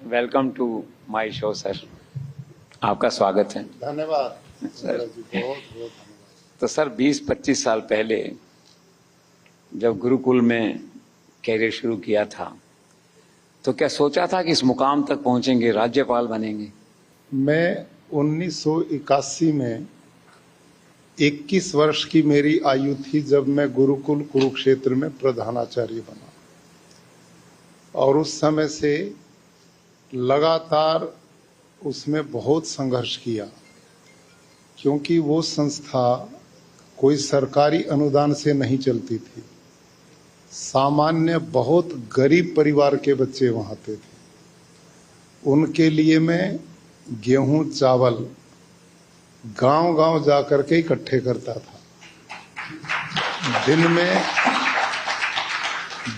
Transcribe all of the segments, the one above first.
Welcome to my show sir. आपका स्वागत है। धन्यवाद सर। बहुत बहुत धन्यवाद। तो सर 20-25 साल पहले जब गुरुकुल में कैरियर शुरू किया था तो क्या सोचा था कि इस मुकाम तक पहुंचेंगे, राज्यपाल बनेंगे? मैं 1981 में 21 वर्ष की मेरी आयु थी जब मैं गुरुकुल कुरुक्षेत्र में प्रधानाचार्य बना, और उस समय से लगातार उसमें बहुत संघर्ष किया, क्योंकि वो संस्था कोई सरकारी अनुदान से नहीं चलती थी। सामान्य बहुत गरीब परिवार के बच्चे वहाँ आते थे। उनके लिए मैं गेहूं चावल गांव-गांव जाकर के इकट्ठे करता था।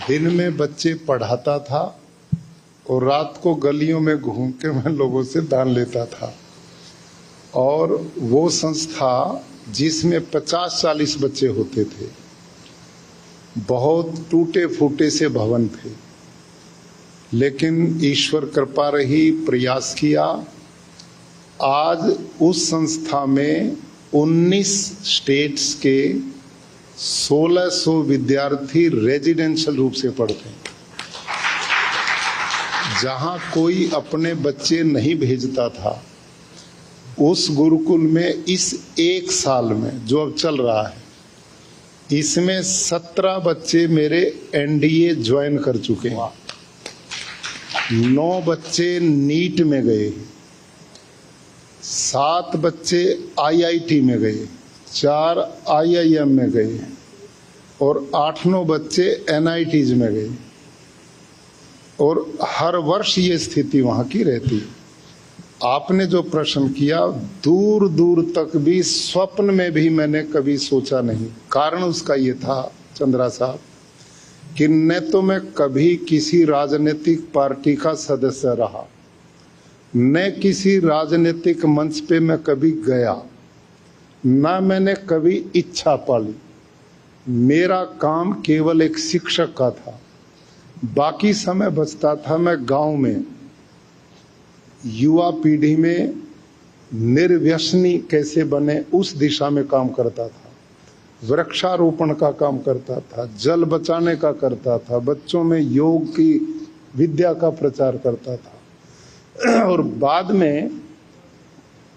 दिन में बच्चे पढ़ाता था और रात को गलियों में घूम के मैं लोगों से दान लेता था। और वो संस्था जिसमें 50-40 बच्चे होते थे, बहुत टूटे फूटे से भवन थे, लेकिन ईश्वर कृपा रही, प्रयास किया। आज उस संस्था में 19 स्टेट्स के 1600 विद्यार्थी रेजिडेंशियल रूप से पढ़ते हैं। जहां कोई अपने बच्चे नहीं भेजता था, उस गुरुकुल में इस एक साल में जो अब चल रहा है, इसमें 17 बच्चे मेरे एनडीए ज्वाइन कर चुके हैं। 9 बच्चे नीट में गए, 7 बच्चे आईआईटी में गए, 4 आईआईएम में गए और 8-9 बच्चे एनआईटीज में गए। और हर वर्ष ये स्थिति वहां की रहती है। आपने जो प्रश्न किया, दूर दूर तक भी स्वप्न में भी मैंने कभी सोचा नहीं। कारण उसका ये था चंद्रा साहब कि न तो मैं कभी किसी राजनीतिक पार्टी का सदस्य रहा, न किसी राजनीतिक मंच पे मैं कभी गया, ना मैंने कभी इच्छा पाली। मेरा काम केवल एक शिक्षक का था। बाकी समय बचता था मैं गांव में युवा पीढ़ी में निर्व्यसनी कैसे बने उस दिशा में काम करता था। वृक्षारोपण का काम करता था, जल बचाने का करता था, बच्चों में योग की विद्या का प्रचार करता था। और बाद में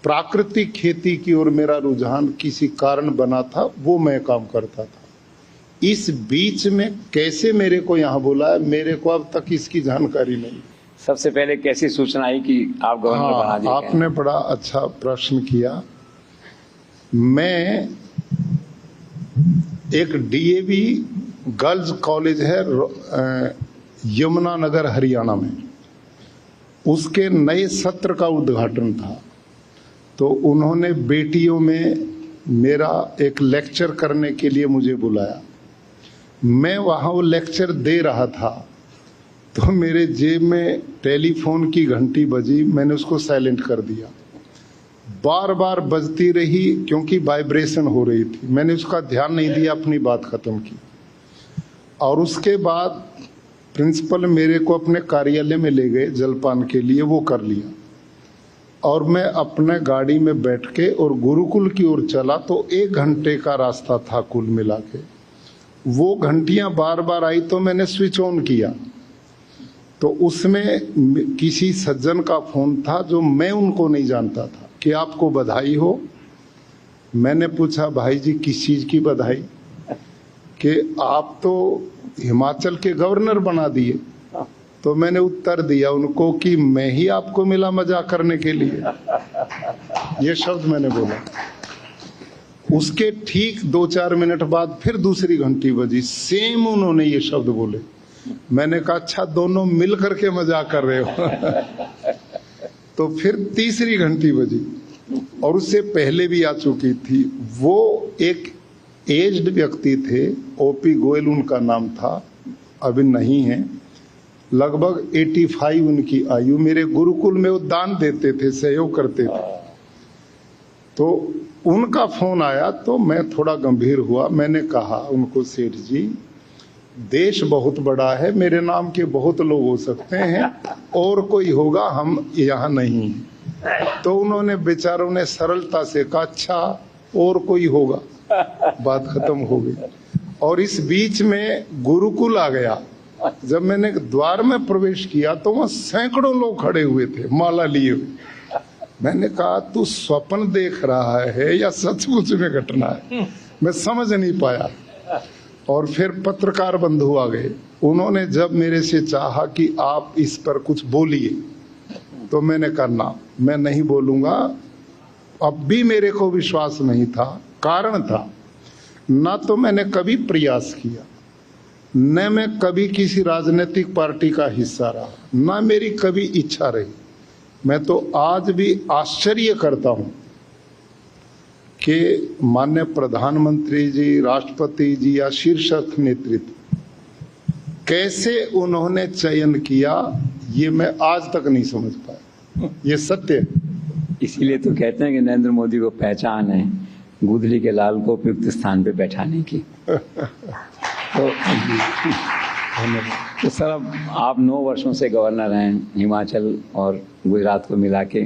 प्राकृतिक खेती की ओर मेरा रुझान किसी कारण बना था, वो मैं काम करता था। इस बीच में कैसे मेरे को यहाँ बुलाया, मेरे को अब तक इसकी जानकारी नहीं। सबसे पहले कैसी सूचना आई कि आप गवर्नर बना दिए? आपने बड़ा अच्छा प्रश्न किया। मैं एक डीएवी गर्ल्स कॉलेज है यमुनानगर हरियाणा में, उसके नए सत्र का उद्घाटन था। तो उन्होंने बेटियों में मेरा एक लेक्चर करने के लिए मुझे बुलाया। मैं वहाँ वो लेक्चर दे रहा था तो मेरे जेब में टेलीफोन की घंटी बजी, मैंने उसको साइलेंट कर दिया। बार बार बजती रही क्योंकि वाइब्रेशन हो रही थी। मैंने उसका ध्यान नहीं दिया, अपनी बात खत्म की। और उसके बाद प्रिंसिपल मेरे को अपने कार्यालय में ले गए जलपान के लिए, वो कर लिया। और मैं अपने गाड़ी में बैठ के और गुरुकुल की ओर चला तो 1 घंटे का रास्ता था कुल मिला के। वो घंटियां बार बार आई तो मैंने स्विच ऑन किया, तो उसमें किसी सज्जन का फोन था जो मैं उनको नहीं जानता था कि आपको बधाई हो। मैंने पूछा, भाई जी किस चीज की बधाई? कि आप तो हिमाचल के गवर्नर बना दिए। तो मैंने उत्तर दिया उनको कि मैं ही आपको मिला मजाक करने के लिए। ये शब्द मैंने बोला। उसके ठीक 2-4 मिनट बाद फिर दूसरी घंटी बजी, सेम उन्होंने ये शब्द बोले। मैंने कहा अच्छा दोनों मिल करके मजाक कर रहे हो। तो फिर तीसरी घंटी बजी और उससे पहले भी आ चुकी थी। वो एक एज्ड व्यक्ति थे, ओपी गोयल उनका नाम था, अभी नहीं है, लगभग 85 उनकी आयु। मेरे गुरुकुल में वो दान देते थे, सहयोग करते थे। तो उनका फोन आया तो मैं थोड़ा गंभीर हुआ। मैंने कहा उनको, सेठ जी देश बहुत बड़ा है, मेरे नाम के बहुत लोग हो सकते हैं, और कोई होगा, हम यहाँ नहीं। तो उन्होंने बेचारों ने सरलता से कहा अच्छा और कोई होगा, बात खत्म हो गई। और इस बीच में गुरुकुल आ गया। जब मैंने द्वार में प्रवेश किया तो वहां सैकड़ों लोग खड़े हुए थे माला लिए हुए। मैंने कहा तू स्वप्न देख रहा है या सचमुच में घटना है, मैं समझ नहीं पाया। और फिर पत्रकार बंधु आ गए, उन्होंने जब मेरे से चाहा कि आप इस पर कुछ बोलिए, तो मैंने कहा ना, मैं नहीं बोलूंगा। अब भी मेरे को विश्वास नहीं था। कारण था, ना तो मैंने कभी प्रयास किया, न मैं कभी किसी राजनीतिक पार्टी का हिस्सा रहा, ना मेरी कभी इच्छा रही। मैं तो आज भी आश्चर्य करता हूं कि माननीय प्रधानमंत्री जी, राष्ट्रपति जी या शीर्षक नेतृत्व कैसे उन्होंने चयन किया, ये मैं आज तक नहीं समझ पाया। ये सत्य है। इसीलिए तो कहते हैं कि नरेंद्र मोदी को पहचान है गुदली के लाल को उपयुक्त स्थान पे बैठाने की। तो सर, अब आप 9 वर्षों से गवर्नर हैं हिमाचल और गुजरात को मिला के।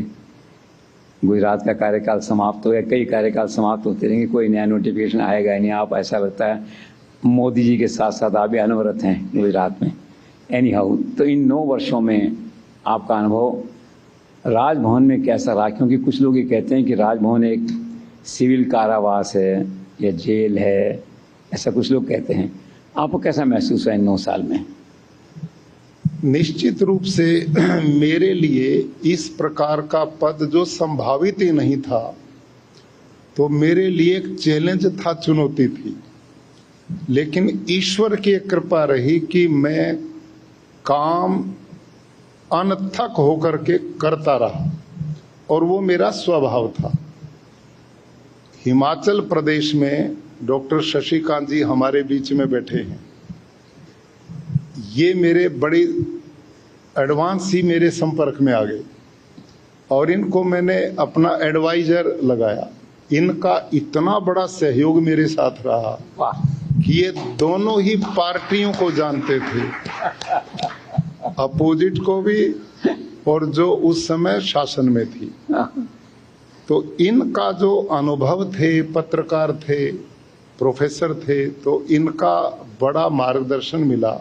गुजरात का कार्यकाल समाप्त हो गया, कई कार्यकाल समाप्त होते रहेंगे, कोई नया नोटिफिकेशन आएगा ही नहीं। आप, ऐसा लगता है मोदी जी के साथ साथ आप भी अनवरत हैं गुजरात में। एनी हाउ, तो इन 9 वर्षों में आपका अनुभव राजभवन में कैसा रहा? क्योंकि कुछ लोग ये कहते हैं कि राजभवन एक सिविल कारावास है या जेल है, ऐसा कुछ लोग कहते हैं। आपको कैसा महसूस हुआ इन 9 साल में? निश्चित रूप से मेरे लिए इस प्रकार का पद जो संभावित ही नहीं था, तो मेरे लिए एक चैलेंज था, चुनौती थी। लेकिन ईश्वर की कृपा रही कि मैं काम अनथक होकर के करता रहा, और वो मेरा स्वभाव था। हिमाचल प्रदेश में डॉक्टर शशिकांत जी हमारे बीच में बैठे हैं। ये मेरे बड़ी एडवांस ही मेरे संपर्क में आ गए, और इनको मैंने अपना एडवाइजर लगाया। इनका इतना बड़ा सहयोग मेरे साथ रहा कि ये दोनों ही पार्टियों को जानते थे, अपोजिट को भी और जो उस समय शासन में थी। तो इनका जो अनुभव थे, पत्रकार थे, प्रोफेसर थे, तो इनका बड़ा मार्गदर्शन मिला।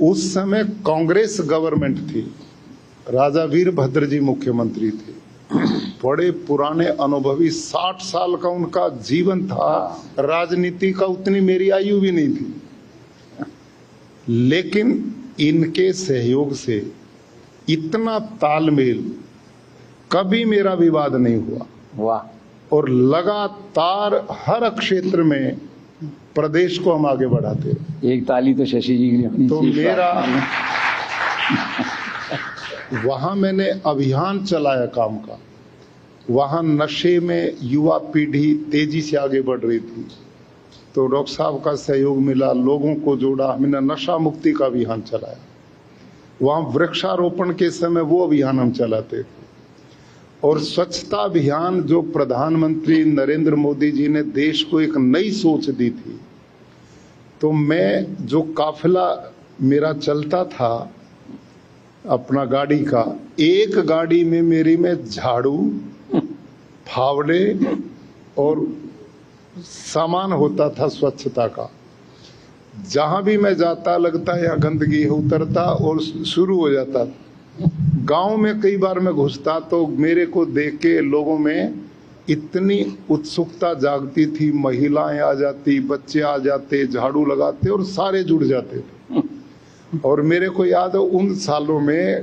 उस समय कांग्रेस गवर्नमेंट थी, राजा वीरभद्र जी मुख्यमंत्री थे, बड़े पुराने अनुभवी, 60 साल का उनका जीवन था। राजनीति का उतनी मेरी आयु भी नहीं थी, लेकिन इनके सहयोग से इतना तालमेल, कभी मेरा विवाद नहीं हुआ। वाह। और लगातार हर क्षेत्र में प्रदेश को हम आगे बढ़ाते रहे। एक ताली तो शशि जी के लिए होनी तो चाहिए। मेरा वहां मैंने अभियान चलाया काम का। वहां नशे में युवा पीढ़ी तेजी से आगे बढ़ रही थी, तो डॉक्टर साहब का सहयोग मिला, लोगों को जोड़ा, हमने नशा मुक्ति का अभियान चलाया। वहां वृक्षारोपण के समय वो अभियान हम चलाते थे। और स्वच्छता अभियान जो प्रधानमंत्री नरेंद्र मोदी जी ने देश को एक नई सोच दी थी, तो मैं जो काफिला मेरा चलता था अपना गाड़ी का, एक गाड़ी में मेरी में झाड़ू, फावड़े और सामान होता था स्वच्छता का। जहां भी मैं जाता लगता है यहाँ गंदगी है, उतरता और शुरू हो जाता। गांव में कई बार मैं घुसता तो मेरे को देख के लोगों में इतनी उत्सुकता जागती थी, महिलाएं आ जाती, बच्चे आ जाते, झाड़ू लगाते और सारे जुड़ जाते थे। और मेरे को याद है उन सालों में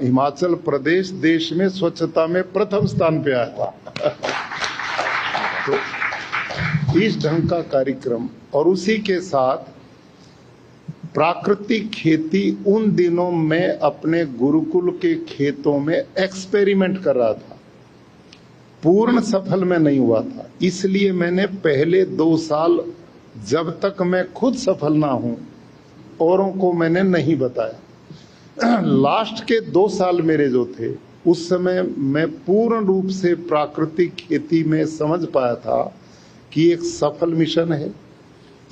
हिमाचल प्रदेश देश में स्वच्छता में प्रथम स्थान पे आया था। तो इस ढंग का कार्यक्रम, और उसी के साथ प्राकृतिक खेती। उन दिनों मैं अपने गुरुकुल के खेतों में एक्सपेरिमेंट कर रहा था, पूर्ण सफल में नहीं हुआ था, इसलिए मैंने पहले 2 साल, जब तक मैं खुद सफल ना हूं, औरों को मैंने नहीं बताया। लास्ट के 2 साल मेरे जो थे, उस समय मैं पूर्ण रूप से प्राकृतिक खेती में समझ पाया था कि एक सफल मिशन है।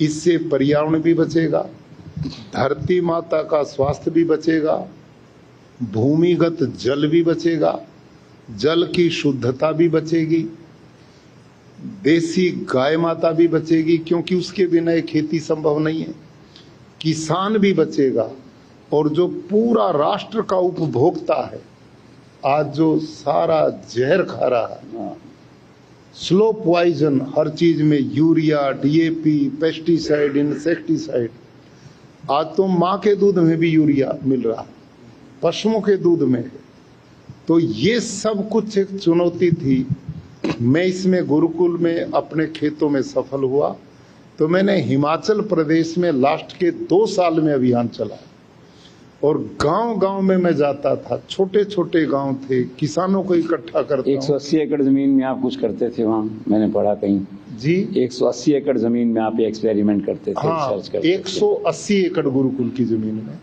इससे पर्यावरण भी बचेगा, धरती माता का स्वास्थ्य भी बचेगा, भूमिगत जल भी बचेगा, जल की शुद्धता भी बचेगी, देसी गाय माता भी बचेगी क्योंकि उसके बिना ये खेती संभव नहीं है, किसान भी बचेगा, और जो पूरा राष्ट्र का उपभोक्ता है आज जो सारा जहर खा रहा है, स्लो पॉइजन, हर चीज में यूरिया, डीएपी, पेस्टिसाइड, इंसेक्टिसाइड, आज तो माँ के दूध में भी यूरिया मिल रहा है, पशुओं के दूध में है। तो ये सब कुछ एक चुनौती थी। मैं इसमें गुरुकुल में अपने खेतों में सफल हुआ, तो मैंने हिमाचल प्रदेश में लास्ट के 2 साल में अभियान चलाया और गांव-गांव में मैं जाता था, छोटे छोटे गांव थे, किसानों को इकट्ठा करता। 180 एकड़ जमीन में आप कुछ करते थे वहाँ, मैंने पढ़ा कहीं जी। 180 एकड़ जमीन में आप एक्सपेरिमेंट करते थे, हाँ, रिसर्च करते 180 एकड़ गुरुकुल की जमीन में।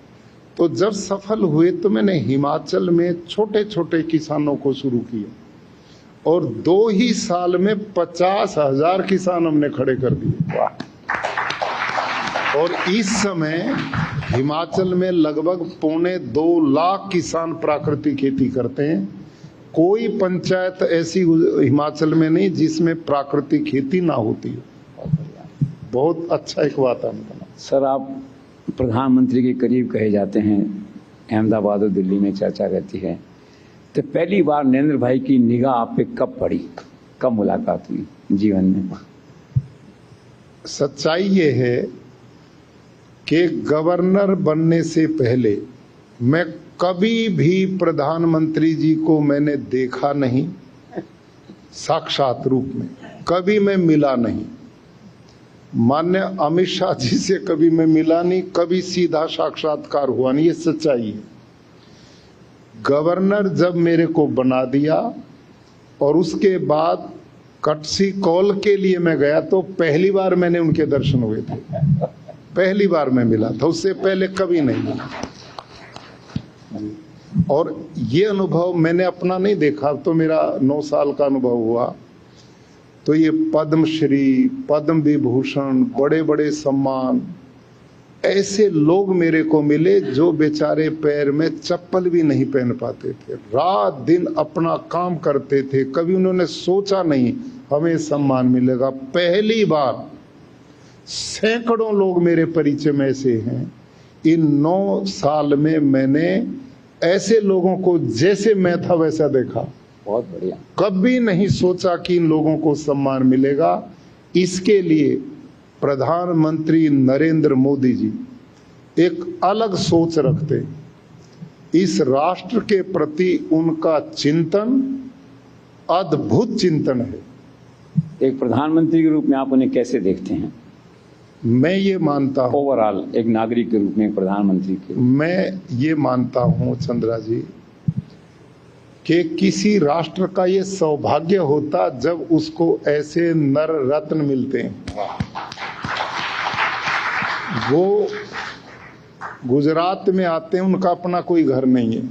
तो जब सफल हुए तो मैंने हिमाचल में छोटे छोटे किसानों को शुरू किया और 2 ही साल में 50,000 किसान हमने खड़े कर दिए। और इस समय हिमाचल में लगभग 2.25 लाख किसान प्राकृतिक खेती करते हैं। कोई पंचायत ऐसी हिमाचल में नहीं जिसमें प्राकृतिक खेती ना होती हो। बहुत अच्छा एक वातावरण बना। सर, आप प्रधानमंत्री के करीब कहे जाते हैं, अहमदाबाद और दिल्ली में चर्चा रहती है, तो पहली बार नरेंद्र भाई की निगाह आप पे कब पड़ी, कब मुलाकात हुई जीवन में? सच्चाई ये है कि गवर्नर बनने से पहले मैं कभी भी प्रधानमंत्री जी को मैंने देखा नहीं, साक्षात रूप में कभी मैं मिला नहीं। माननीय अमित शाह जी से कभी मैं मिला नहीं, कभी सीधा साक्षात्कार हुआ नहीं, ये सच्चाई है। गवर्नर जब मेरे को बना दिया और उसके बाद कटसी कॉल के लिए मैं गया तो पहली बार मैंने उनके दर्शन हुए थे, पहली बार मैं मिला था, उससे पहले कभी नहीं मिला। और ये अनुभव मैंने अपना नहीं देखा, तो मेरा 9 साल का अनुभव हुआ। तो ये पद्मश्री, पद्म विभूषण, बड़े बड़े सम्मान, ऐसे लोग मेरे को मिले जो बेचारे पैर में चप्पल भी नहीं पहन पाते थे, रात दिन अपना काम करते थे, कभी उन्होंने सोचा नहीं हमें सम्मान मिलेगा। पहली बार सैकड़ों लोग मेरे परिचय में ऐसे हैं। इन 9 साल में मैंने ऐसे लोगों को जैसे मैं था वैसा देखा। बहुत बढ़िया। कभी नहीं सोचा कि इन लोगों को सम्मान मिलेगा। इसके लिए प्रधानमंत्री नरेंद्र मोदी जी एक अलग सोच रखते, इस राष्ट्र के प्रति उनका चिंतन अद्भुत चिंतन है। एक प्रधानमंत्री के रूप में आप उन्हें कैसे देखते हैं? मैं ये मानता हूँ, ओवरऑल एक नागरिक के रूप में, एक प्रधानमंत्री के रूप में मैं ये मानता हूँ चंद्रा जी कि किसी राष्ट्र का ये सौभाग्य होता जब उसको ऐसे नर रत्न मिलते हैं। वो गुजरात में आते हैं, उनका अपना कोई घर नहीं है,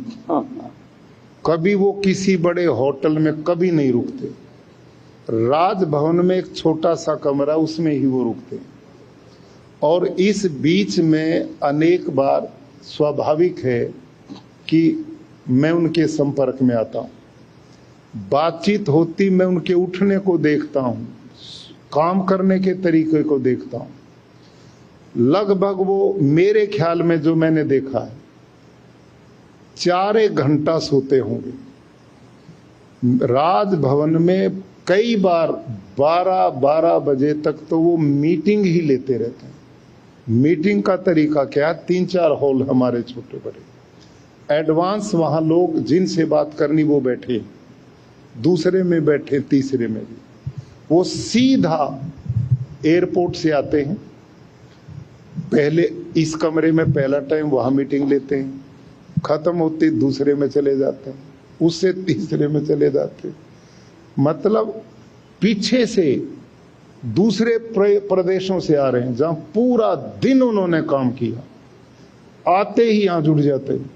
कभी वो किसी बड़े होटल में कभी नहीं रुकते, राजभवन में एक छोटा सा कमरा उसमें ही वो रुकते हैं। और इस बीच में अनेक बार स्वाभाविक है कि मैं उनके संपर्क में आता हूँ, बातचीत होती, मैं उनके उठने को देखता हूँ, काम करने के तरीके को देखता हूँ। लगभग वो मेरे ख्याल में जो मैंने देखा है 4 घंटा सोते होंगे। राजभवन में कई बार 12 बजे तक तो वो मीटिंग ही लेते रहते हैं। मीटिंग का तरीका क्या, 3-4 हॉल हमारे छोटे बड़े, एडवांस वहां लोग जिनसे बात करनी वो बैठे, दूसरे में बैठे, तीसरे में भी। वो सीधा एयरपोर्ट से आते हैं, पहले इस कमरे में पहला टाइम वहां मीटिंग लेते हैं, खत्म होती दूसरे में चले जाते हैं, उससे तीसरे में चले जाते हैं। मतलब पीछे से दूसरे प्रदेशों से आ रहे हैं जहां पूरा दिन उन्होंने काम किया, आते ही यहां जुड़ जाते हैं।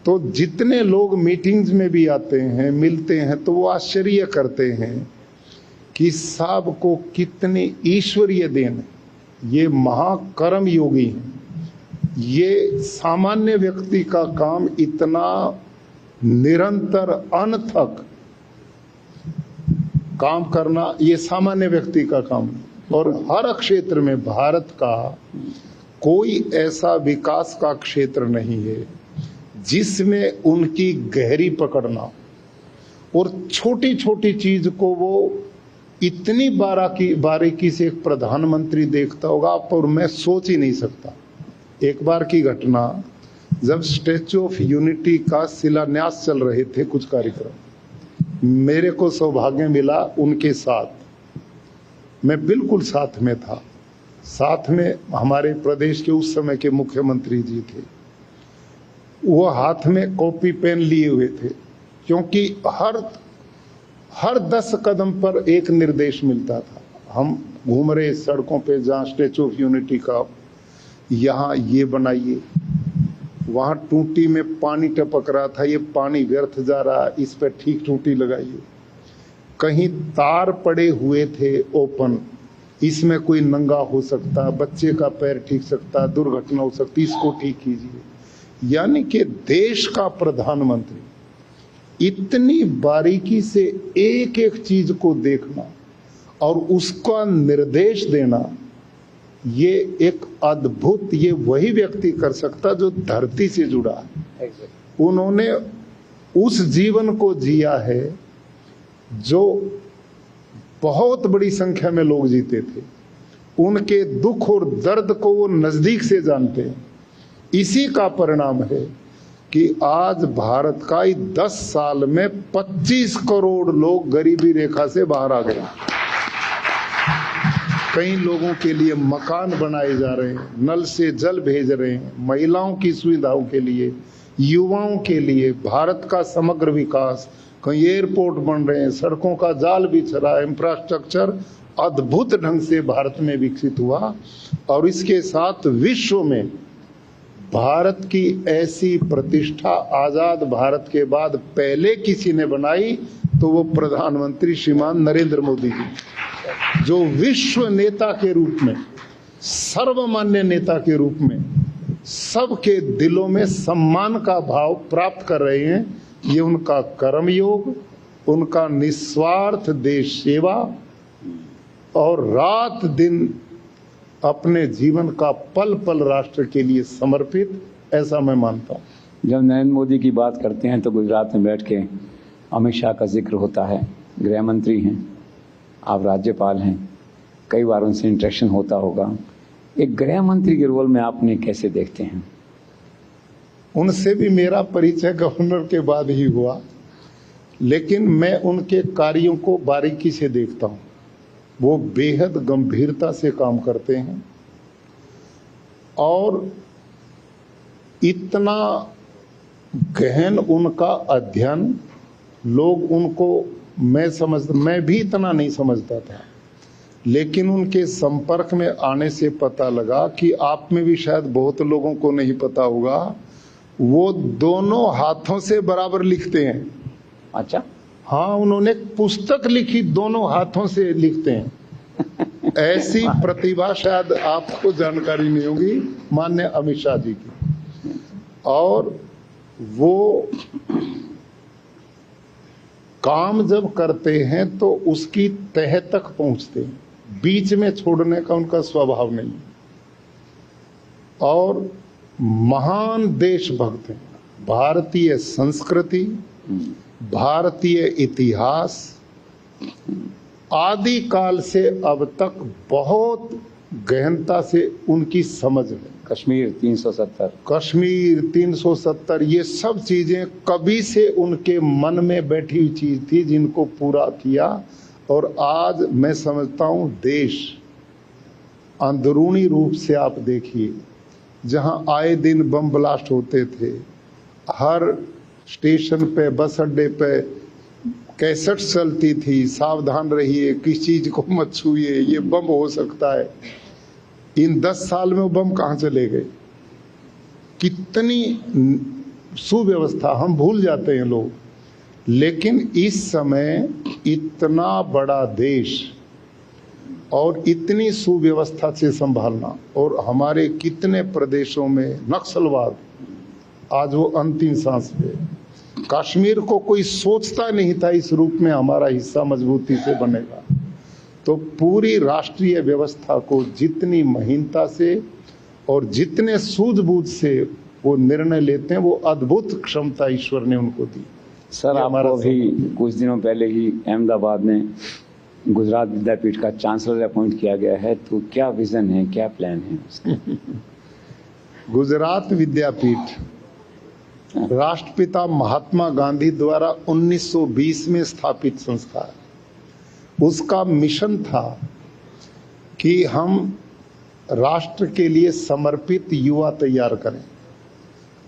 तो जितने लोग मीटिंग्स में भी आते हैं, मिलते हैं, तो वो आश्चर्य करते हैं कि साहब को कितनी ईश्वरीय देन है। ये महाकर्म योगी हैं। ये सामान्य व्यक्ति का काम इतना निरंतर अनथक काम करना, ये सामान्य व्यक्ति का काम है। और हर क्षेत्र में भारत का कोई ऐसा विकास का क्षेत्र नहीं है जिसमें उनकी गहरी पकड़ना और छोटी छोटी चीज को वो इतनी बारीकी से एक प्रधानमंत्री देखता होगा, पर मैं सोच ही नहीं सकता। एक बार की घटना, जब स्टैच्यू ऑफ यूनिटी का शिलान्यास चल रहे थे कुछ कार्यक्रम, मेरे को सौभाग्य मिला उनके साथ, मैं बिल्कुल साथ में था। साथ में हमारे प्रदेश के उस समय के मुख्यमंत्री जी थे। वो हाथ में कॉपी पेन लिए हुए थे, क्योंकि हर 10 कदम पर एक निर्देश मिलता था। हम घूम रहे सड़कों पे, जहाँ स्टैच्यू ऑफ यूनिटी का, यहाँ ये बनाइए, वहाँ टूटी में पानी टपक रहा था, ये पानी व्यर्थ जा रहा, इस पर ठीक टूटी लगाइए। कहीं तार पड़े हुए थे ओपन, इसमें कोई नंगा हो सकता, बच्चे का पैर ठीक सकता, दुर्घटना हो सकती, इसको ठीक कीजिए। यानी कि देश का प्रधानमंत्री इतनी बारीकी से एक एक चीज को देखना और उसका निर्देश देना, ये एक अद्भुत, ये वही व्यक्ति कर सकता जो धरती से जुड़ा है। उन्होंने उस जीवन को जिया है जो बहुत बड़ी संख्या में लोग जीते थे। उनके दुख और दर्द को वो नजदीक से जानते हैं। इसी का परिणाम है कि आज भारत का 10 साल में 25 करोड़ लोग गरीबी रेखा से बाहर आ गए। कई लोगों के लिए मकान बनाए जा रहे हैं, नल से जल भेज रहे हैं, महिलाओं की सुविधाओं के लिए, युवाओं के लिए भारत का समग्र विकास, कहीं एयरपोर्ट बन रहे हैं, सड़कों का जाल बिछ रहा है, इंफ्रास्ट्रक्चर अद्भुत ढंग से भारत में विकसित हुआ। और इसके साथ विश्व में भारत की ऐसी प्रतिष्ठा आजाद भारत के बाद पहले किसी ने बनाई तो वो प्रधानमंत्री श्रीमान नरेंद्र मोदी जी, जो विश्व नेता के रूप में, सर्वमान्य नेता के रूप में सबके दिलों में सम्मान का भाव प्राप्त कर रहे हैं। ये उनका कर्मयोग, उनका निस्वार्थ देश सेवा और रात दिन अपने जीवन का पल पल राष्ट्र के लिए समर्पित, ऐसा मैं मानता हूँ। जब नरेंद्र मोदी की बात करते हैं तो गुजरात में बैठ के अमित शाह का जिक्र होता है। गृह मंत्री हैं, आप राज्यपाल हैं, कई बार उनसे इंटरेक्शन होता होगा। एक गृह मंत्री के रोल में आपने कैसे देखते हैं? उनसे भी मेरा परिचय गवर्नर के बाद ही हुआ, लेकिन मैं उनके कार्यों को बारीकी से देखता हूँ। वो बेहद गंभीरता से काम करते हैं और इतना गहन उनका अध्ययन, लोग उनको, मैं भी इतना नहीं समझता था, लेकिन उनके संपर्क में आने से पता लगा कि आप में भी शायद बहुत लोगों को नहीं पता होगा, वो दोनों हाथों से बराबर लिखते हैं। अच्छा? हाँ, उन्होंने पुस्तक लिखी, दोनों हाथों से लिखते हैं। ऐसी प्रतिभा शायद आपको जानकारी नहीं होगी माननीय अमित शाह जी की। और वो काम जब करते हैं तो उसकी तह तक पहुंचते हैं, बीच में छोड़ने का उनका स्वभाव नहीं। और महान देशभक्त हैं। भारतीय संस्कृति, भारतीय इतिहास आदि काल से अब तक बहुत गहनता से उनकी समझ है। कश्मीर 370, ये सब चीजें कभी से उनके मन में बैठी हुई चीज थी जिनको पूरा किया। और आज मैं समझता हूं देश अंदरूनी रूप से, आप देखिए, जहां आए दिन बम ब्लास्ट होते थे, हर स्टेशन पे, बस अड्डे पे कैसेट चलती थी, सावधान रहिए, किस चीज को मत छूइए, ये बम हो सकता है। इन 10 साल में वो बम कहाँ चले गए? कितनी सुव्यवस्था, हम भूल जाते हैं लोग। लेकिन इस समय इतना बड़ा देश और इतनी सुव्यवस्था से संभालना, और हमारे कितने प्रदेशों में नक्सलवाद आज वो अंतिम सांस पे। कश्मीर को कोई सोचता नहीं था इस रूप में हमारा हिस्सा मजबूती से बनेगा। तो पूरी राष्ट्रीय व्यवस्था को जितनी महीनता से और जितने सूझबूझ से वो निर्णय लेते हैं, वो अद्भुत क्षमता ईश्वर ने उनको दी। सर, आपको भी कुछ दिनों पहले ही अहमदाबाद में गुजरात विद्यापीठ का चांसलर अपॉइंट किया गया है, तो क्या विजन है, क्या प्लान है उसका? गुजरात विद्यापीठ राष्ट्रपिता महात्मा गांधी द्वारा 1920 में स्थापित संस्था है। उसका मिशन था कि हम राष्ट्र के लिए समर्पित युवा तैयार करें,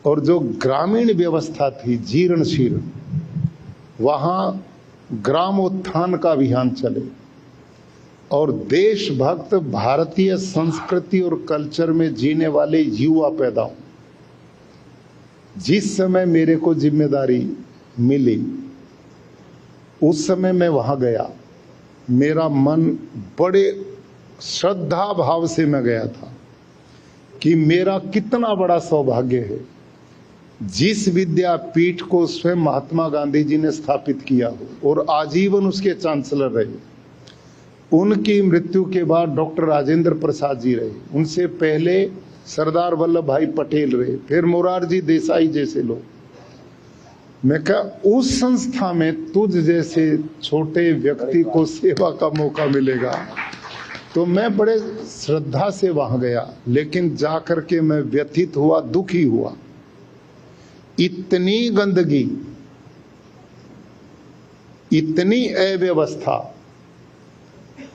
और जो ग्रामीण व्यवस्था थी जीर्ण शीर्ण, वहां ग्रामोत्थान का अभियान चले, और देशभक्त भारतीय संस्कृति और कल्चर में जीने वाले युवा पैदा हों। जिस समय मेरे को जिम्मेदारी मिली उस समय मैं वहां गया। मेरा मन बड़े श्रद्धा भाव से मैं गया था कि मेरा कितना बड़ा सौभाग्य है जिस विद्यापीठ को स्वयं महात्मा गांधी जी ने स्थापित किया हो और आजीवन उसके चांसलर रहे। उनकी मृत्यु के बाद डॉक्टर राजेंद्र प्रसाद जी रहे, उनसे पहले सरदार वल्लभ भाई पटेल रहे, फिर मोरारजी देसाई जैसे लोग। मैं कहा उस संस्था में तुझ जैसे छोटे व्यक्ति को सेवा का मौका मिलेगा, तो मैं बड़े श्रद्धा से वहां गया। लेकिन जाकर के मैं व्यथित हुआ, दुखी हुआ। इतनी गंदगी, इतनी अव्यवस्था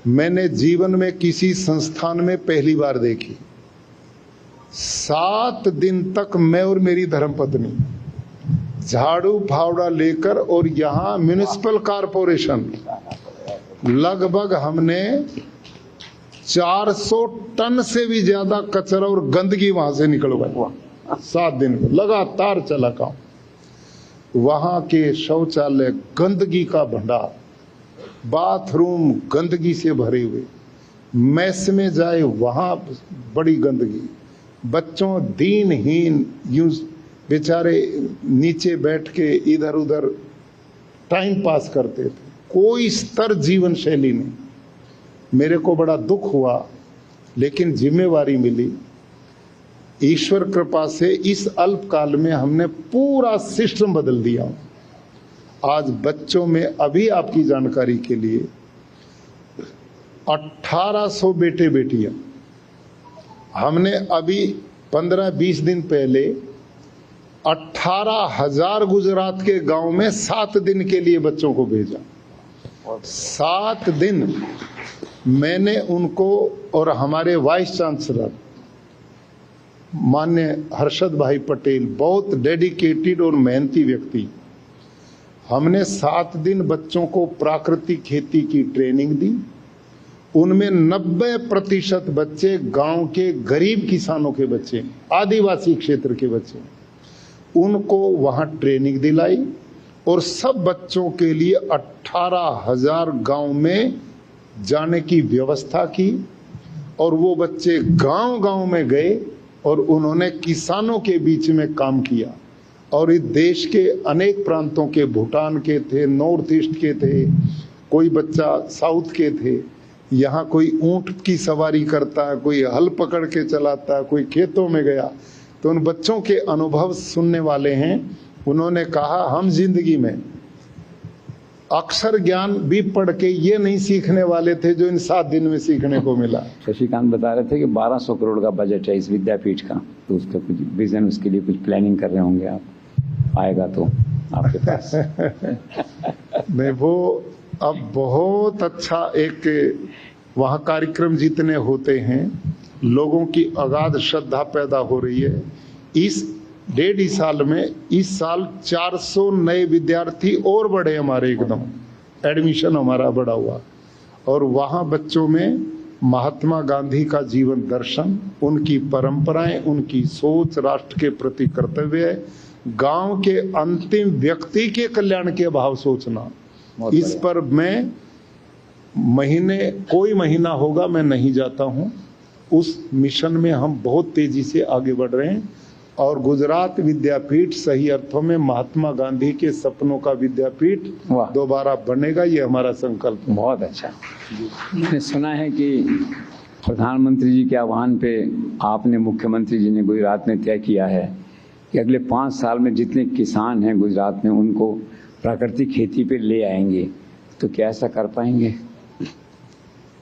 मैंने जीवन में किसी संस्थान में पहली बार देखी। 7 दिन तक मैं और मेरी धर्मपत्नी झाड़ू फावड़ा लेकर, और यहां म्युनिसिपल कॉरपोरेशन लगभग हमने 400 टन से भी ज्यादा कचरा और गंदगी वहां से निकलवाई। 7 दिन में लगातार चला काम। वहां के शौचालय गंदगी का भंडार, बाथरूम गंदगी से भरे हुए, मैस में जाए वहां बड़ी गंदगी, बच्चों दीनहीन यूं बेचारे नीचे बैठ के इधर उधर टाइम पास करते थे, कोई स्तर जीवन शैली नहीं। मेरे को बड़ा दुख हुआ, लेकिन जिम्मेवारी मिली। ईश्वर कृपा से इस अल्पकाल में हमने पूरा सिस्टम बदल दिया। आज बच्चों में, अभी आपकी जानकारी के लिए, 1800 बेटे बेटियां, हमने अभी 15-20 दिन पहले 18,000 गुजरात के गांव में 7 दिन के लिए बच्चों को भेजा। 7 दिन मैंने उनको, और हमारे वाइस चांसलर माननीय हर्षद भाई पटेल, बहुत डेडिकेटेड और मेहनती व्यक्ति, हमने 7 दिन बच्चों को प्राकृतिक खेती की ट्रेनिंग दी। उनमें 90% बच्चे गांव के गरीब किसानों के बच्चे, आदिवासी क्षेत्र के बच्चे, उनको वहां ट्रेनिंग दिलाई, और सब बच्चों के लिए 18,000 गांव में जाने की व्यवस्था की। और वो बच्चे गांव-गांव में गए और उन्होंने किसानों के बीच में काम किया। और इस देश के अनेक प्रांतों के, भूटान के थे, नॉर्थ ईस्ट के थे, कोई बच्चा साउथ के थे। यहाँ कोई ऊंट की सवारी करता है, कोई हल पकड़ के चलाता है, कोई खेतों में गया। तो उन बच्चों के अनुभव सुनने वाले हैं। उन्होंने कहा हम जिंदगी में अक्षर ज्ञान भी पढ़ के ये नहीं सीखने वाले थे जो इन 7 दिन में सीखने को मिला। शशिकांत बता रहे थे कि 1200 करोड़ का बजट है इस विद्यापीठ का, तो उसका कुछ विजन, उसके लिए कुछ प्लानिंग कर रहे होंगे आप, आएगा तो आपके पास? नहीं, वो अब बहुत अच्छा एक वहाँ कार्यक्रम जितने होते हैं, लोगों की अगाध श्रद्धा पैदा हो रही है। इस 1.5 साल में, इस साल 400 नए विद्यार्थी और बढ़े हमारे, एकदम एडमिशन हमारा बढ़ा हुआ। और वहाँ बच्चों में महात्मा गांधी का जीवन दर्शन, उनकी परंपराएं, उनकी सोच, राष्ट्र के प्रति कर्तव्य, गांव के अंतिम व्यक्ति के कल्याण के भाव सोचना, इस पर मैं कोई महीना होगा मैं नहीं जाता हूं, उस मिशन में हम बहुत तेजी से आगे बढ़ रहे हैं और गुजरात विद्यापीठ सही अर्थों में महात्मा गांधी के सपनों का विद्यापीठ वाह। दोबारा बनेगा, ये हमारा संकल्प है। बहुत अच्छा। मैंने सुना है कि प्रधानमंत्री जी के आह्वान पे आपने, मुख्यमंत्री जी ने गुजरात में तय किया है कि अगले 5 साल में जितने किसान हैं गुजरात में उनको प्राकृतिक खेती पे ले आएंगे, तो क्या ऐसा कर पाएंगे?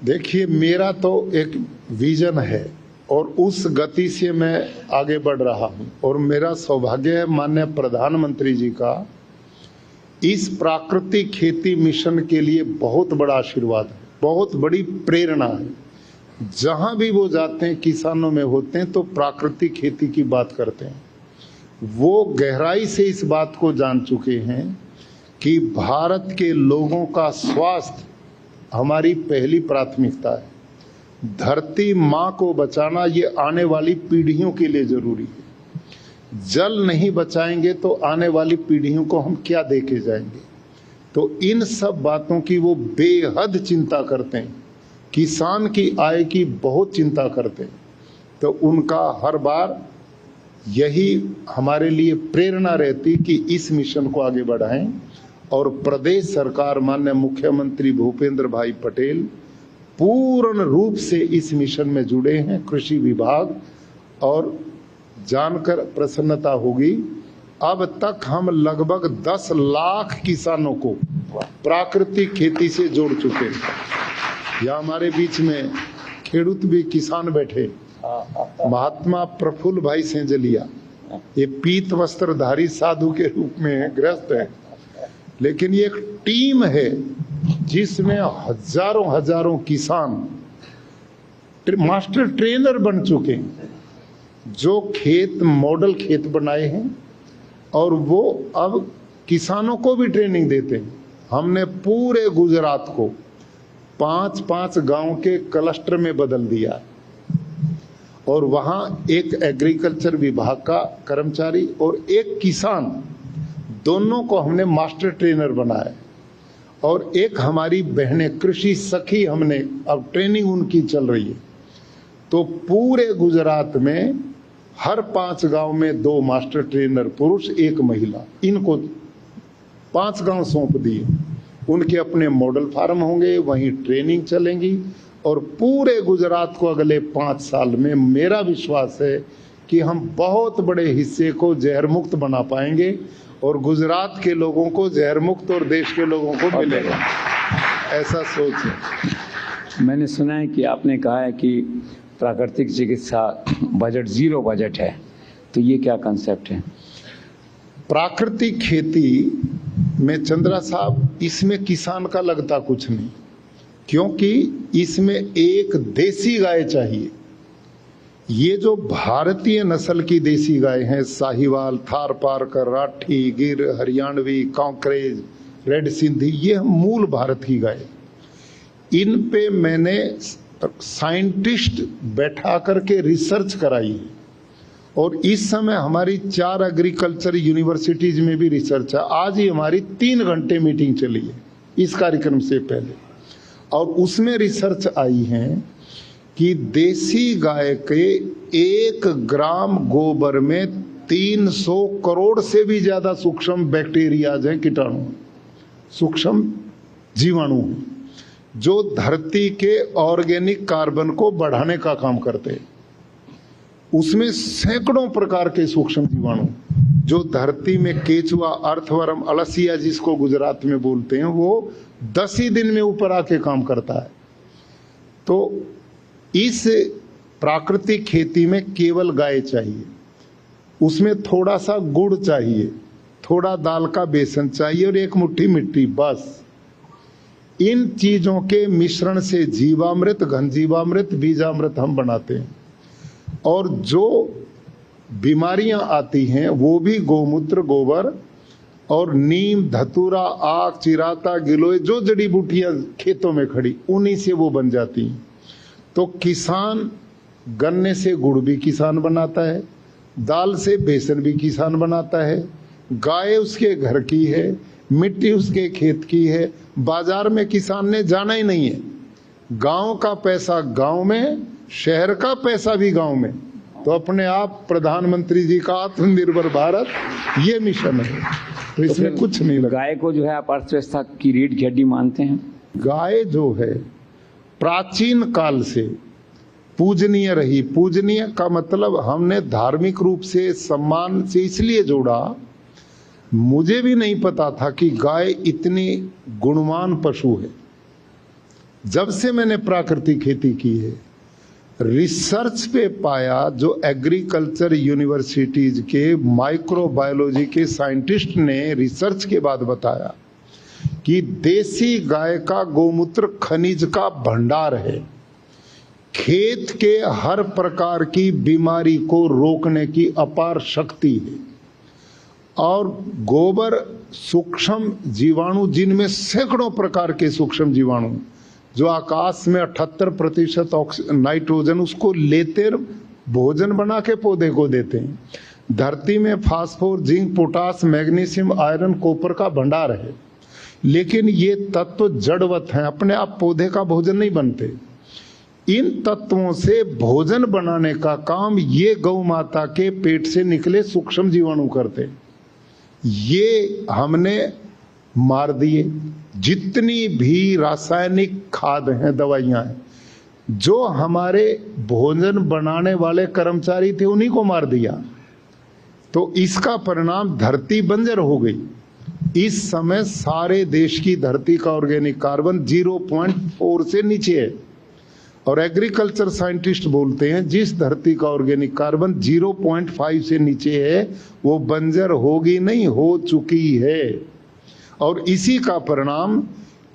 देखिए, मेरा तो एक विजन है और उस गति से मैं आगे बढ़ रहा हूं और मेरा सौभाग्य है माननीय प्रधानमंत्री जी का इस प्राकृतिक खेती मिशन के लिए बहुत बड़ा आशीर्वाद है, बहुत बड़ी प्रेरणा है। जहां भी वो जाते हैं, किसानों में होते हैं तो प्राकृतिक खेती की बात करते हैं। वो गहराई से इस बात को जान चुके हैं कि भारत के लोगों का स्वास्थ्य हमारी पहली प्राथमिकता है। धरती माँ को बचाना ये आने वाली पीढ़ियों के लिए जरूरी है। जल नहीं बचाएंगे तो आने वाली पीढ़ियों को हम क्या दे के जाएंगे? तो इन सब बातों की वो बेहद चिंता करते हैं, किसान की आय की बहुत चिंता करते हैं। तो उनका हर बार यही हमारे लिए प्रेरणा रहती कि इस मिशन को आगे बढ़ाएं और प्रदेश सरकार माननीय मुख्यमंत्री भूपेंद्र भाई पटेल पूर्ण रूप से इस मिशन में जुड़े हैं, कृषि विभाग, और जानकर प्रसन्नता होगी अब तक हम लगभग 10 लाख किसानों को प्राकृतिक खेती से जोड़ चुके हैं। या हमारे बीच में खेडूत भी किसान बैठे, महात्मा प्रफुल्ल भाई सेंजलिया, ये पीत वस्त्रधारी साधु के रूप में ग्रस्त है, लेकिन ये एक टीम है जिसमें हजारों किसान मास्टर ट्रेनर बन चुके हैं, जो खेत मॉडल खेत बनाए हैं और वो अब किसानों को भी ट्रेनिंग देते हैं। हमने पूरे गुजरात को 5-5 गांव के क्लस्टर में बदल दिया और वहां एक एग्रीकल्चर विभाग का कर्मचारी और एक किसान, दोनों को हमने मास्टर ट्रेनर बनाया और एक हमारी बहनें कृषि सखी, हमने अब ट्रेनिंग उनकी चल रही है। तो पूरे गुजरात में हर 5 गांव में 2 मास्टर ट्रेनर पुरुष, 1 महिला, इनको 5 गांव सौंप दिए। उनके अपने मॉडल फार्म होंगे, वहीं ट्रेनिंग चलेंगी और पूरे गुजरात को अगले 5 साल में मेरा विश्वास है कि हम बहुत बड़े हिस्से को जहर मुक्त बना पाएंगे और गुजरात के लोगों को जहर मुक्त और देश के लोगों को मिलेगा, ऐसा सोच है। मैंने सुना है कि आपने कहा है कि प्राकृतिक चिकित्सा बजट 0 बजट है, तो ये क्या कंसेप्ट है? प्राकृतिक खेती में चंद्रा साहब, इसमें किसान का लगता कुछ नहीं, क्योंकि इसमें एक देसी गाय चाहिए। ये जो भारतीय नस्ल की देसी गाय हैं, साहिवाल, थारपारकर, राठी, गिर, हरियाणवी, कांकरेज, रेड सिंधी, ये मूल भारत की गाय। इन पे मैंने साइंटिस्ट बैठा करके रिसर्च कराई है और इस समय हमारी 4 एग्रीकल्चर यूनिवर्सिटीज में भी रिसर्च है। आज ही हमारी 3 घंटे मीटिंग चली है इस कार्यक्रम से पहले, और उसमें रिसर्च आई है कि देसी गाय के 1 ग्राम गोबर में 300 करोड़ से भी ज्यादा सूक्ष्म बैक्टीरियाज हैं, कीटाणु, सूक्ष्म जीवाणु हैं, जो धरती के ऑर्गेनिक कार्बन को बढ़ाने का काम करते हैं। उसमें सैकड़ों प्रकार के सूक्ष्म जीवाणु, जो धरती में केचुआ, अर्थवर्म, अलसिया जिसको गुजरात में बोलते हैं, वो 10 ही दिन में ऊपर आके काम करता है। तो इस प्राकृतिक खेती में केवल गाय चाहिए, उसमें थोड़ा सा गुड़ चाहिए, थोड़ा दाल का बेसन चाहिए और 1 मुट्ठी मिट्टी, बस। इन चीजों के मिश्रण से जीवामृत, घन जीवामृत, बीजामृत हम बनाते हैं और जो बीमारियां आती हैं वो भी गोमूत्र, गोबर और नीम, धतूरा, आक, चिराता, गिलोय, जो जड़ी बूटियां खेतों में खड़ी, उन्हीं से वो बन जाती हैं। तो किसान गन्ने से गुड़ भी किसान बनाता है, दाल से बेसन भी किसान बनाता है, गाय उसके घर की है, मिट्टी उसके खेत की है, बाजार में किसान ने जाना ही नहीं है। गांव का पैसा गांव में, शहर का पैसा भी गांव में। तो अपने आप प्रधानमंत्री जी का आत्मनिर्भर भारत ये मिशन है, तो इसमें कुछ नहीं लगा। गाय को जो है आप अर्थव्यवस्था की रीढ़ की हड्डी मानते हैं? गाय जो है प्राचीन काल से पूजनीय रही। पूजनीय का मतलब हमने धार्मिक रूप से सम्मान से इसलिए जोड़ा, मुझे भी नहीं पता था कि गाय इतनी गुणवान पशु है। जब से मैंने प्राकृतिक खेती की है, रिसर्च पे पाया, जो एग्रीकल्चर यूनिवर्सिटीज के माइक्रोबायोलॉजी के साइंटिस्ट ने रिसर्च के बाद बताया कि देसी गाय का गोमूत्र खनिज का भंडार है, खेत के हर प्रकार की बीमारी को रोकने की अपार शक्ति है, और गोबर सूक्ष्म जीवाणु, जिनमें सैकड़ों प्रकार के सूक्ष्म जीवाणु, जो आकाश में 78% नाइट्रोजन उसको लेते भोजन बना के पौधे को देते हैं। धरती में phosphor, zinc, potash, magnesium, iron, copper का भंडार है, लेकिन ये तत्व जड़वत हैं, अपने आप पौधे का भोजन नहीं बनते। इन तत्वों से भोजन बनाने का काम ये गौ माता के पेट से निकले सूक्ष्म जीवाणु करते। ये हमने मार दिए। जितनी भी रासायनिक खाद हैं, दवाइयां हैं, जो हमारे भोजन बनाने वाले कर्मचारी थे, उन्हीं को मार दिया। तो इसका परिणाम धरती बंजर हो गई। इस समय सारे देश की धरती का ऑर्गेनिक कार्बन 0.4 से नीचे है, और एग्रीकल्चर साइंटिस्ट बोलते हैं जिस धरती का ऑर्गेनिक कार्बन 0.5 से नीचे है वो बंजर होगी नहीं, हो चुकी है। और इसी का परिणाम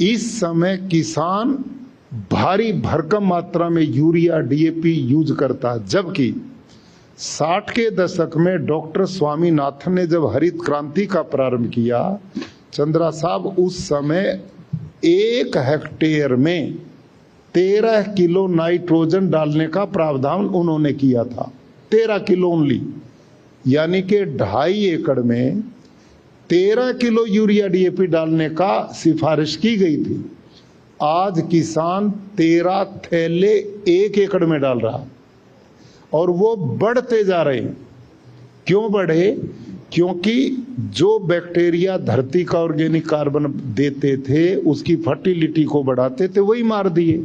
इस समय किसान भारी भरकम मात्रा में यूरिया, डीएपी यूज करता है, जबकि 60 के दशक में डॉक्टर स्वामीनाथन ने जब हरित क्रांति का प्रारंभ किया, चंद्रा साहब, उस समय 1 हेक्टेयर में 13 किलो नाइट्रोजन डालने का प्रावधान उन्होंने किया था। 13 किलो ओनली, यानी कि 2.5 एकड़ में 13 किलो यूरिया, डीएपी डालने का सिफारिश की गई थी। आज किसान 13 थैले 1 एकड़ में डाल रहा, और वो बढ़ते जा रहे हैं। क्यों बढ़े? क्योंकि जो बैक्टीरिया धरती का ऑर्गेनिक कार्बन देते थे, उसकी फर्टिलिटी को बढ़ाते थे, वही मार दिए,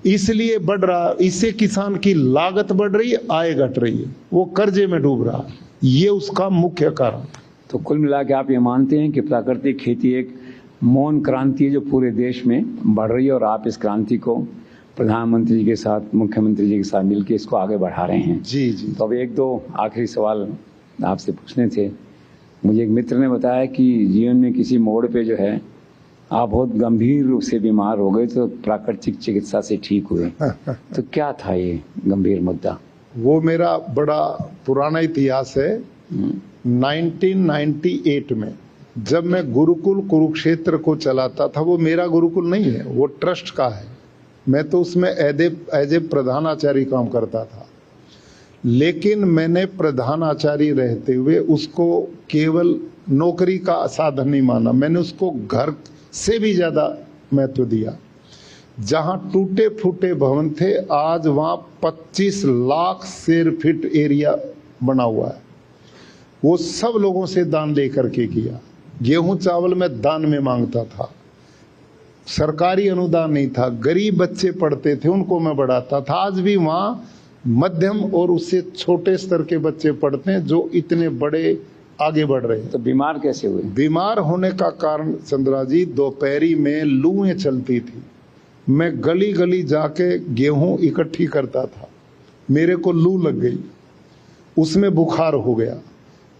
इसलिए बढ़ रहा। इससे किसान की लागत बढ़ रही है, आय घट रही है, वो कर्जे में डूब रहा। ये उसका मुख्य कारण। तो कुल मिला के आप ये मानते हैं कि प्राकृतिक खेती एक मौन क्रांति है जो पूरे देश में बढ़ रही है, और आप इस क्रांति को प्रधानमंत्री जी के साथ, मुख्यमंत्री जी के साथ मिलकर इसको आगे बढ़ा रहे हैं? जी जी। तो अब 1-2 आखिरी सवाल आपसे पूछने थे। मुझे एक मित्र ने बताया कि जीवन में किसी मोड़ पे जो है आप बहुत गंभीर रूप से बीमार हो गए, तो प्राकृतिक चिकित्सा से ठीक हुए। तो क्या था ये गंभीर मुद्दा? वो मेरा बड़ा पुराना इतिहास है। 1998 में जब मैं गुरुकुल कुरुक्षेत्र को चलाता था, वो मेरा गुरुकुल नहीं है, वो ट्रस्ट का है। मैं तो उसमें एज ए प्रधानाचार्य काम करता था, लेकिन मैंने प्रधानाचार्य रहते हुए उसको केवल नौकरी का साधन नहीं माना, मैंने उसको घर से भी ज्यादा महत्व दिया। जहां टूटे फूटे भवन थे, आज वहां 25 लाख स्क्वायर फीट एरिया बना हुआ है। वो सब लोगों से दान लेकर के किया। गेहूं चावल मैं दान में मांगता था, सरकारी अनुदान नहीं था, गरीब बच्चे पढ़ते थे उनको मैं बढ़ाता था। आज भी वहां मध्यम और उससे छोटे स्तर के बच्चे पढ़ते हैं जो इतने बड़े आगे बढ़ रहे हैं। तो बीमार कैसे हुए? बीमार होने का कारण चंद्रा जी, दोपहरी में लूएं चलती थी, मैं गली गली जाके गेहूं इकट्ठी करता था, मेरे को लू लग गई, उसमें बुखार हो गया।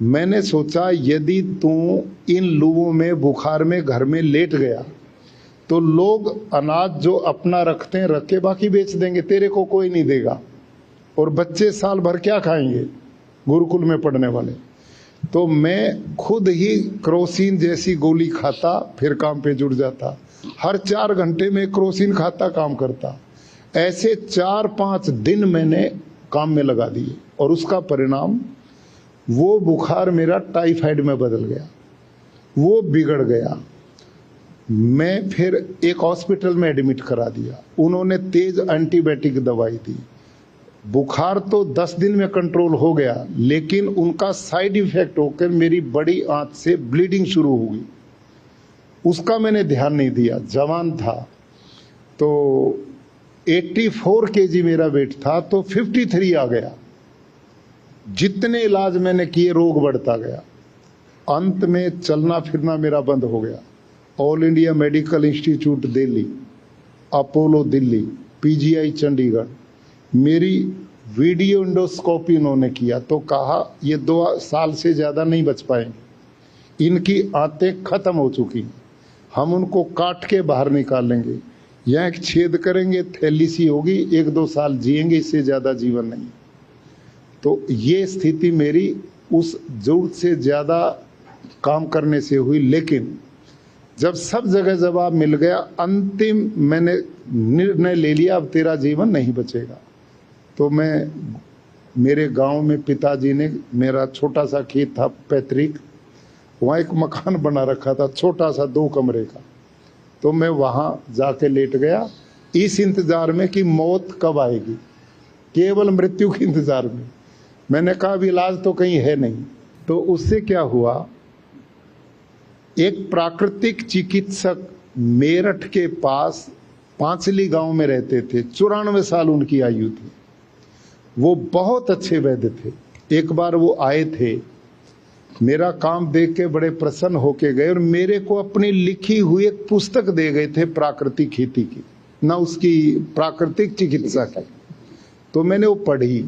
मैंने सोचा यदि तू इन लूओं में बुखार में घर में लेट गया तो लोग अनाज जो अपना रखते हैं रख के बाकी बेच देंगे, तेरे को कोई नहीं देगा, और बच्चे साल भर क्या खाएंगे गुरुकुल में पढ़ने वाले। तो मैं खुद ही क्रोसिन जैसी गोली खाता, फिर काम पे जुड़ जाता। हर 4 घंटे में क्रोसिन खाता, काम करता। ऐसे 4-5 दिन मैंने काम में लगा दिए, और उसका परिणाम वो बुखार मेरा टाइफाइड में बदल गया। वो बिगड़ गया। मैं फिर एक हॉस्पिटल में एडमिट करा दिया। उन्होंने तेज एंटीबायोटिक दवाई दी। बुखार तो 10 दिन में कंट्रोल हो गया, लेकिन उनका साइड इफेक्ट होकर मेरी बड़ी आंत से ब्लीडिंग शुरू हो गई। उसका मैंने ध्यान नहीं दिया, जवान था। तो 84 केजी मेरा वेट था, तो 53 आ गया। जितने इलाज मैंने किए रोग बढ़ता गया। अंत में चलना फिरना मेरा बंद हो गया। All India medical institute Delhi, Apollo Delhi, PGI Chandigarh, मेरी वीडियो इंडोस्कोपी उन्होंने किया तो कहा ये 2 साल से ज़्यादा नहीं बच पाएंगे, इनकी आंतें खत्म हो चुकी, हम उनको काट के बाहर निकालेंगे, यहाँ एक छेद करेंगे, थैली सी होगी, 1-2 साल जिएंगे, इससे ज़्यादा जीवन नहीं। तो ये स्थिति मेरी उस जरूरत से ज़्यादा काम करने से हुई। लेकिन जब सब जगह जवाब मिल गया, अंतिम मैंने निर्णय ले लिया, अब तेरा जीवन नहीं बचेगा। तो मेरे गांव में पिताजी ने, मेरा छोटा सा खेत था पैतृक, वहाँ एक मकान बना रखा था छोटा सा 2 कमरे का। तो मैं वहाँ जाके लेट गया, इस इंतजार में कि मौत कब आएगी, केवल मृत्यु के इंतजार में। मैंने कहा अब इलाज तो कहीं है नहीं। तो उससे क्या हुआ, एक प्राकृतिक चिकित्सक मेरठ के पास पांचली गांव में रहते थे, 94 साल उनकी आयु थी। वो बहुत अच्छे वैद्य थे। एक बार वो आए थे, मेरा काम देख के बड़े प्रसन्न होके गए और मेरे को अपनी लिखी हुई एक पुस्तक दे गए थे प्राकृतिक खेती की, ना उसकी प्राकृतिक चिकित्सा की। तो मैंने वो पढ़ी,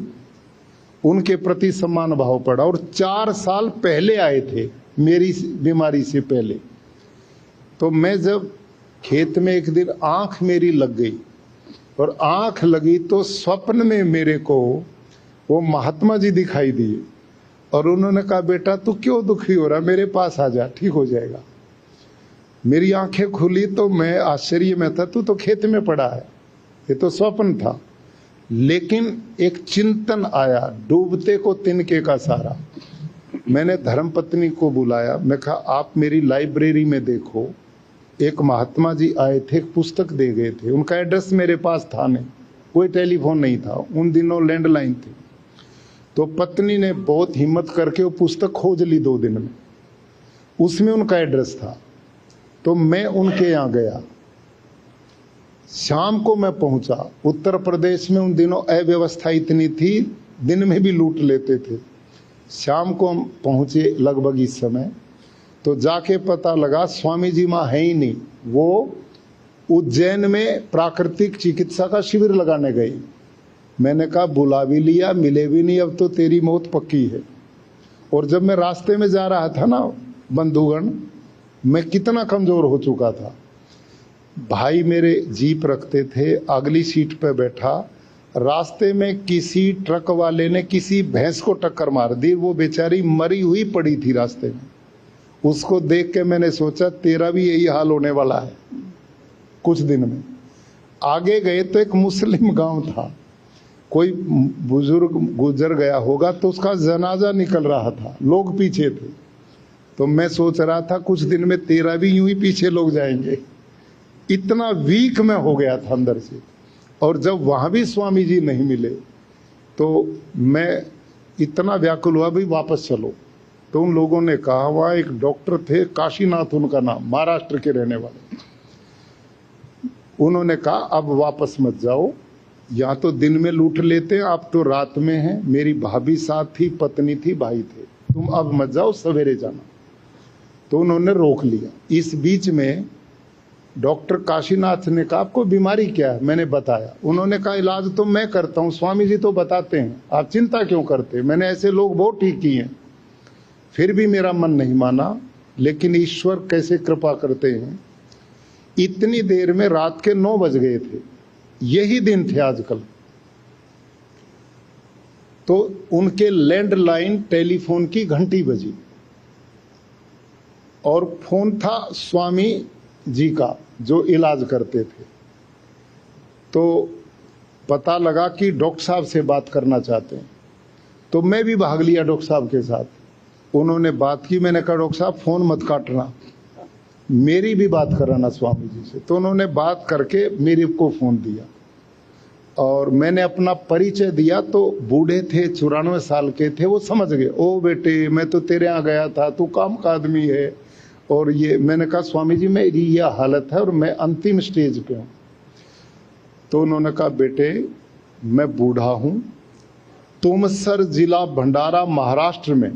उनके प्रति सम्मान भाव पड़ा। और 4 साल पहले आए थे मेरी बीमारी से पहले। तो मैं जब खेत में एक दिन आंख मेरी लग गई, और आंख लगी तो स्वप्न में मेरे को वो महात्मा जी दिखाई दिए और उन्होंने कहा बेटा तू क्यों दुखी हो रहा, मेरे पास आ जा, ठीक हो जाएगा। मेरी आंखें खुली तो मैं आश्चर्य में था, तू तो खेत में पड़ा है, ये तो स्वप्न था। लेकिन एक चिंतन आया, डूबते को तिनके का सारा। मैंने धर्मपत्नी को बुलाया, मैं कहा आप मेरी लाइब्रेरी में देखो, एक महात्मा जी आए थे, एक पुस्तक दे गए थे, उनका एड्रेस मेरे पास था नहीं, कोई टेलीफोन नहीं था, उन दिनों लैंडलाइन थे। तो पत्नी ने बहुत हिम्मत करके वो पुस्तक खोज ली 2 दिन में, उसमें उनका एड्रेस था। तो मैं उनके यहाँ गया, शाम को मैं पहुंचा। उत्तर प्रदेश में उन दिनों अव्यवस्था इतनी थी, दिन में भी लूट लेते थे। शाम को हम पहुंचे लगभग इस समय, तो जाके पता लगा स्वामी जी वहाँ है ही नहीं, वो उज्जैन में प्राकृतिक चिकित्सा का शिविर लगाने गई। मैंने कहा बुला भी लिया, मिले भी नहीं, अब तो तेरी मौत पक्की है। और जब मैं रास्ते में जा रहा था ना बंधुगण, मैं कितना कमजोर हो चुका था। भाई मेरे जीप रखते थे, अगली सीट पे बैठा, रास्ते में किसी ट्रक वाले ने किसी भैंस को टक्कर मार दी, वो बेचारी मरी हुई पड़ी थी रास्ते में। उसको देख के मैंने सोचा तेरा भी यही हाल होने वाला है कुछ दिन में। आगे गए तो एक मुस्लिम गांव था, कोई बुजुर्ग गुजर गया होगा तो उसका जनाजा निकल रहा था, लोग पीछे थे। तो मैं सोच रहा था कुछ दिन में तेरा भी यूं ही पीछे लोग जाएंगे। इतना वीक मैं हो गया था अंदर से। और जब वहां भी स्वामी जी नहीं मिले तो मैं इतना व्याकुल हुआ, भी वापस चलो। तो उन लोगों ने कहा, वहाँ एक डॉक्टर थे, काशीनाथ उनका नाम, महाराष्ट्र के रहने वाले, उन्होंने कहा अब वापस मत जाओ, यहाँ तो दिन में लूट लेते हैं, आप तो रात में हैं, मेरी भाभी साथ थी, पत्नी थी, भाई थे, तुम अब मत जाओ, सवेरे जाना। तो उन्होंने रोक लिया। इस बीच में डॉक्टर काशीनाथ ने कहा आपको बीमारी क्या है, मैंने बताया। उन्होंने कहा इलाज तो मैं करता हूँ, स्वामी जी तो बताते हैं, आप चिंता क्यों करते, मैंने ऐसे लोग बहुत ठीक किए हैं। फिर भी मेरा मन नहीं माना, लेकिन ईश्वर कैसे कृपा करते हैं। इतनी देर में रात के 9 बज गए थे, यही दिन थे आजकल। तो उनके लैंडलाइन टेलीफोन की घंटी बजी और फोन था स्वामी जी का जो इलाज करते थे। तो पता लगा कि डॉक्टर साहब से बात करना चाहते हैं। तो मैं भी भाग लिया डॉक्टर साहब के साथ, उन्होंने बात की। मैंने कहा डॉक्टर साहब फोन मत काटना, मेरी भी बात कराना स्वामी जी से। तो उन्होंने बात करके मेरे को फोन दिया और मैंने अपना परिचय दिया। तो बूढ़े थे, 94 साल के थे, वो समझ गए। ओ बेटे, मैं तो तेरे यहाँ गया था, तू काम का आदमी है। और ये मैंने कहा स्वामी जी मेरी यह हालत है और मैं अंतिम स्टेज पे हूँ। तो उन्होंने कहा बेटे मैं बूढ़ा हूँ, तुमसर जिला भंडारा महाराष्ट्र में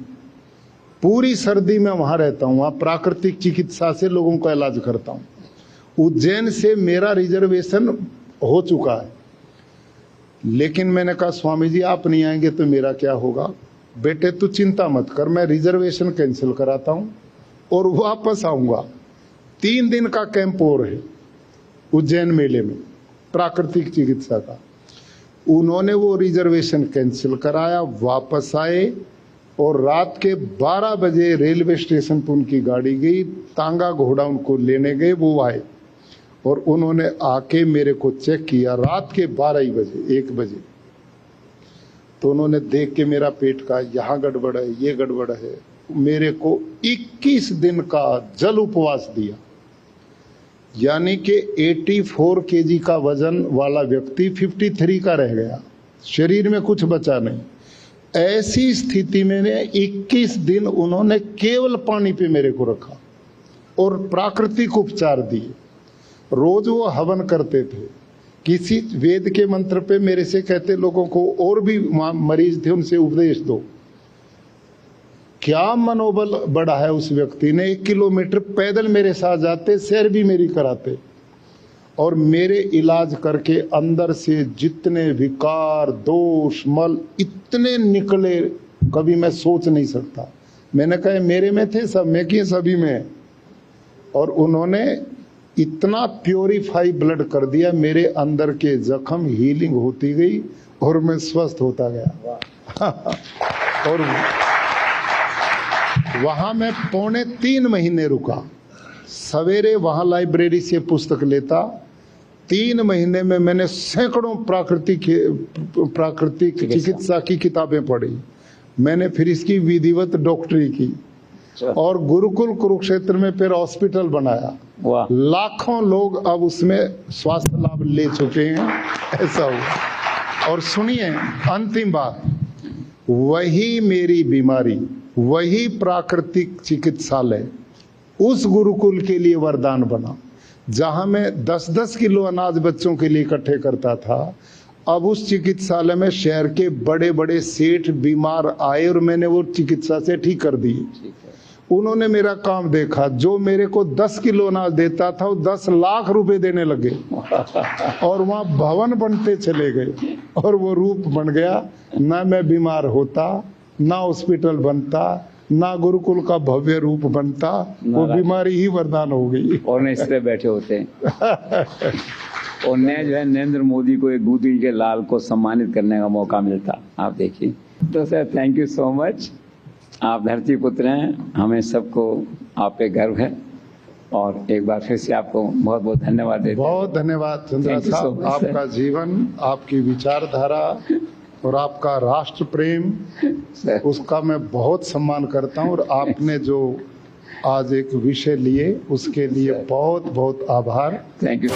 पूरी सर्दी में वहां रहता हूँ, वहां प्राकृतिक चिकित्सा से लोगों का इलाज करता हूँ। उज्जैन से मेरा रिजर्वेशन हो चुका है, लेकिन मैंने कहा स्वामी जी आप नहीं आएंगे तो मेरा क्या होगा। बेटे तू चिंता मत कर, मैं रिजर्वेशन कैंसिल कराता हूँ और वापस आऊंगा। 3 दिन का कैंप और है उज्जैन मेले में प्राकृतिक चिकित्सा का। उन्होंने वो रिजर्वेशन कैंसिल कराया, वापस आए और रात के 12 बजे रेलवे स्टेशन पर उनकी गाड़ी गई, तांगा घोड़ा उनको लेने गए। वो आए और उन्होंने आके मेरे को चेक किया रात के 12 बजे 1 बजे। तो उन्होंने देख के मेरा पेट का यहाँ गड़बड़ है, ये गड़बड़ है। मेरे को 21 दिन का जल उपवास दिया, यानी कि 84 केजी का वजन वाला व्यक्ति 53 का रह गया, शरीर में कुछ बचा नहीं। ऐसी स्थिति में 21 दिन उन्होंने केवल पानी पे मेरे को रखा और प्राकृतिक उपचार दिए। रोज वो हवन करते थे, किसी वेद के मंत्र पे मेरे से कहते लोगों को, और भी मरीज थे उनसे उपदेश दो। क्या मनोबल बढ़ा है उस व्यक्ति ने। 1 किलोमीटर पैदल मेरे साथ जाते, सैर भी मेरी कराते और मेरे इलाज करके अंदर से जितने विकार दोष मल इतने निकले कभी मैं सोच नहीं सकता। मैंने कहा मेरे में थे सब, मैं किए सभी में। और उन्होंने इतना प्योरीफाई ब्लड कर दिया, मेरे अंदर के जख्म हीलिंग होती गई और मैं स्वस्थ होता गया। और वहां मैं 3.25 महीने रुका। सवेरे वहां लाइब्रेरी से पुस्तक लेता। 3 महीने में मैंने सैकड़ों प्राकृतिक चिकित्सा की किताबें पढ़ी। मैंने फिर इसकी विधिवत डॉक्टरी की और गुरुकुल कुरुक्षेत्र में फिर हॉस्पिटल बनाया। लाखों लोग अब उसमें स्वास्थ्य लाभ ले चुके हैं। ऐसा हुआ। और सुनिए अंतिम बात, वही मेरी बीमारी, वही प्राकृतिक चिकित्सालय उस गुरुकुल के लिए वरदान बना, जहां मैं 10-10 किलो अनाज बच्चों के लिए इकट्ठे करता था। अब उस चिकित्सालय में शहर के बड़े बड़े सेठ बीमार आए और मैंने वो चिकित्सा से ठीक कर दी। उन्होंने मेरा काम देखा, जो मेरे को 10 किलो अनाज देता था वो 10 लाख रुपए देने लगे और वहां भवन बनते चले गए और वो रूप बन गया। ना मैं बीमार होता, ना हॉस्पिटल बनता, ना गुरुकुल का भव्य रूप बनता, वो बीमारी ही वरदान हो गई। और न इसलिए बैठे होते और न जो है नरेंद्र मोदी को एक दूधी के लाल को सम्मानित करने का मौका मिलता। आप देखिए। तो sir thank you so much. आप धरती पुत्र हैं, हमें सबको आप पे गर्व है और एक बार फिर से आपको बहुत बहुत धन्यवाद देते हैं। बहुत धन्यवाद चंद्रा साहब। आपका जीवन, आपकी विचारधारा और आपका राष्ट्र प्रेम, उसका मैं बहुत सम्मान करता हूं। और आपने जो आज एक विषय लिए उसके लिए बहुत बहुत आभार। Thank you.